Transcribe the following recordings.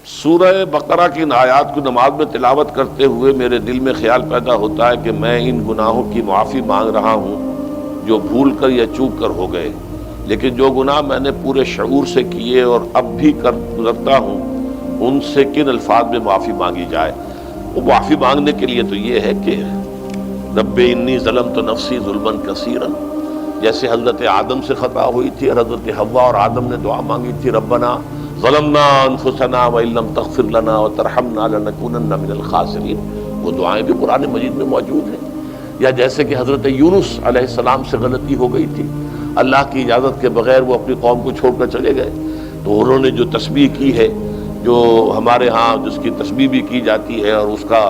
سورہ بقرہ کی ان آیات کو نماز میں تلاوت کرتے ہوئے میرے دل میں خیال پیدا ہوتا ہے کہ میں ان گناہوں کی معافی مانگ رہا ہوں جو بھول کر یا چوک کر ہو گئے، لیکن جو گناہ میں نے پورے شعور سے کیے اور اب بھی کر گزرتا ہوں ان سے کن الفاظ میں معافی مانگی جائے؟ وہ معافی مانگنے کے لیے تو یہ ہے کہ رب انی ظلمت نفسی ظلما کثیرا، جیسے حضرت آدم سے خطا ہوئی تھی اور حضرت حوا اور آدم نے دعا مانگی تھی ربنا ظلمنا انفسنا وان لم تغفر لنا وترحمنا لنکونن من الخاسرین، وہ دعائیں بھی قرآن مجید میں موجود ہیں۔ یا جیسے کہ حضرت یونس علیہ السلام سے غلطی ہو گئی تھی، اللہ کی اجازت کے بغیر وہ اپنی قوم کو چھوڑ کر چلے گئے، تو انہوں نے جو تسبیح کی ہے، جو ہمارے ہاں جس کی تسبیح بھی کی جاتی ہے اور اس کا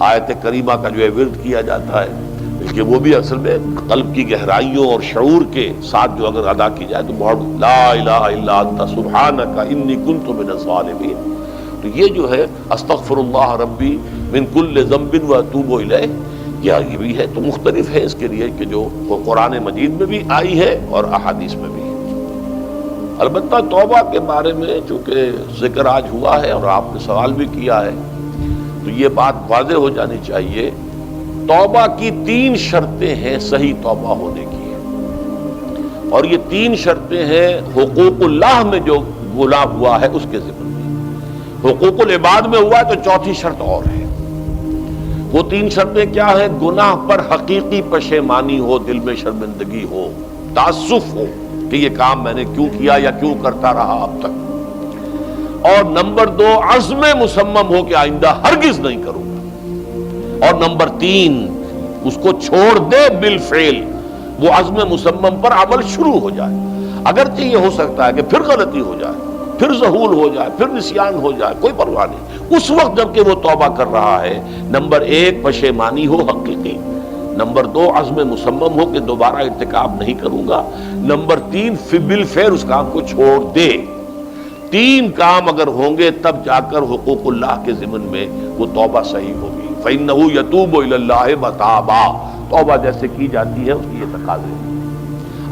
آیت کریمہ کا جو ہے ورد کیا جاتا ہے، کہ وہ بھی اصل میں قلب کی گہرائیوں اور شعور کے ساتھ جو اگر ادا کی جائے تو بہت لا الہ الا انت سبحانک انی کنت من الظالمین، تو یہ جو ہے استغفر اللہ ربی من کل ذنب واتوب الیہ، یہ بھی ہے۔ تو مختلف ہے اس کے لیے کہ جو قرآن مجید میں بھی آئی ہے اور احادیث میں بھی ہے۔ البتہ توبہ کے بارے میں چونکہ ذکر آج ہوا ہے اور آپ نے سوال بھی کیا ہے، تو یہ بات واضح ہو جانی چاہیے، توبہ کی 3 شرطیں ہیں صحیح توبہ ہونے کی، اور یہ 3 شرطیں ہیں حقوق اللہ میں جو گناہ ہوا ہے اس کے ضمن میں۔ حقوق العباد میں ہوا ہے تو 4تھی شرط اور ہے۔ وہ 3 شرطیں کیا ہیں؟ گناہ پر حقیقی پشیمانی ہو، دل میں شرمندگی ہو، تعسف ہو کہ یہ کام میں نے کیوں کیا یا کیوں کرتا رہا اب تک، اور نمبر 2 عزم مصمم ہو کہ آئندہ ہرگز نہیں کروں گا، اور نمبر 3 اس کو چھوڑ دے بالفعل، وہ عزم مصمم پر عمل شروع ہو جائے۔ اگرچہ یہ ہو سکتا ہے کہ پھر غلطی ہو جائے، پھر ذہول ہو جائے، پھر نسیان ہو جائے، کوئی پرواہ نہیں، اس وقت جب کہ وہ توبہ کر رہا ہے نمبر 1 پشیمانی ہو حقیقی، نمبر 2 عزم مصمم ہو کہ دوبارہ ارتکاب نہیں کروں گا، نمبر 3 بالفعل اس کام کو چھوڑ دے۔ 3 کام اگر ہوں گے تب جا کر حقوق اللہ کے ضمن میں وہ توبہ صحیح ہوگی۔ فَإِنَّهُ يَتُوبُ إِلَى اللَّهِ مَتَابًا، توبہ جیسے کی جاتی ہے اس کی یہ تقاضے ہیں۔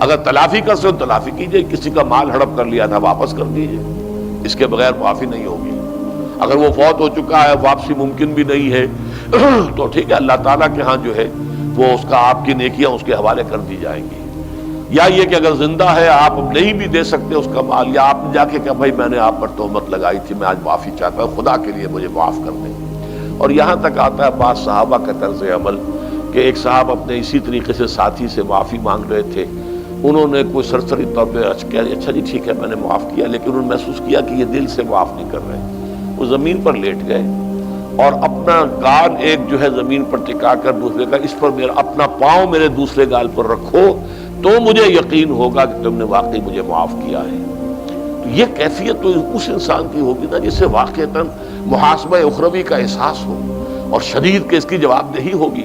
اگر تلافی کر سکتے تلافی کیجئے، کسی کا مال ہڑپ کر لیا تھا واپس کر دیجئے، اس کے بغیر معافی نہیں ہوگی۔ اگر وہ فوت ہو چکا ہے، واپسی ممکن بھی نہیں ہے، تو ٹھیک ہے، اللہ تعالیٰ کے ہاں جو ہے وہ اس کا آپ کی نیکیاں اس کے حوالے کر دی جائیں گی۔ یا یہ کہ اگر زندہ ہے آپ نہیں بھی دے سکتے اس کا مال، یا آپ نے جا کے کہا بھائی میں نے آپ پر تہمت لگائی تھی، میں آج معافی چاہتا ہوں، خدا کے لیے مجھے معاف کر دیں۔ اور یہاں تک آتا ہے بعض صحابہ کا طرز عمل کہ ایک صاحب اپنے اسی طریقے سے ساتھی سے معافی مانگ رہے تھے، انہوں نے کوئی سرسری طور پہ اچھا جی ٹھیک ہے میں نے معاف کیا، لیکن انہوں نے محسوس کیا کہ یہ دل سے معاف نہیں کر رہے، وہ زمین پر لیٹ گئے اور اپنا گال ایک جو ہے زمین پر ٹکا کر دوسرے کا، اس پر میرا اپنا پاؤں میرے دوسرے گال پر رکھو تو مجھے یقین ہوگا کہ تم نے واقعی مجھے معاف کیا ہے۔ تو یہ کیفیت تو اس انسان کی ہوگی نا جسے واقعتاً محاسبہ اخروی کا احساس ہو اور شدید کہ اس کی جواب دہی ہوگی،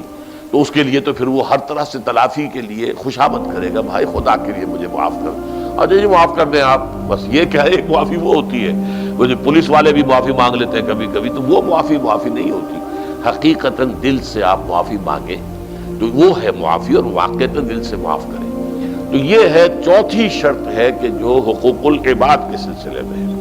تو اس کے لیے تو پھر وہ ہر طرح سے تلافی کے لیے خوشامد کرے گا، بھائی خدا کے لیے مجھے معاف کر، اچھا جی معاف کر دیں آپ، بس یہ کیا ہے، ایک معافی وہ ہوتی ہے، وہ جو پولیس والے بھی معافی مانگ لیتے ہیں کبھی کبھی، تو وہ معافی نہیں ہوتی، حقیقتاً دل سے آپ معافی مانگیں تو وہ ہے معافی، اور واقعتاً دل سے معاف کریں۔ تو یہ ہے 4تھی شرط ہے کہ جو حقوق العباد کے سلسلے میں ہے۔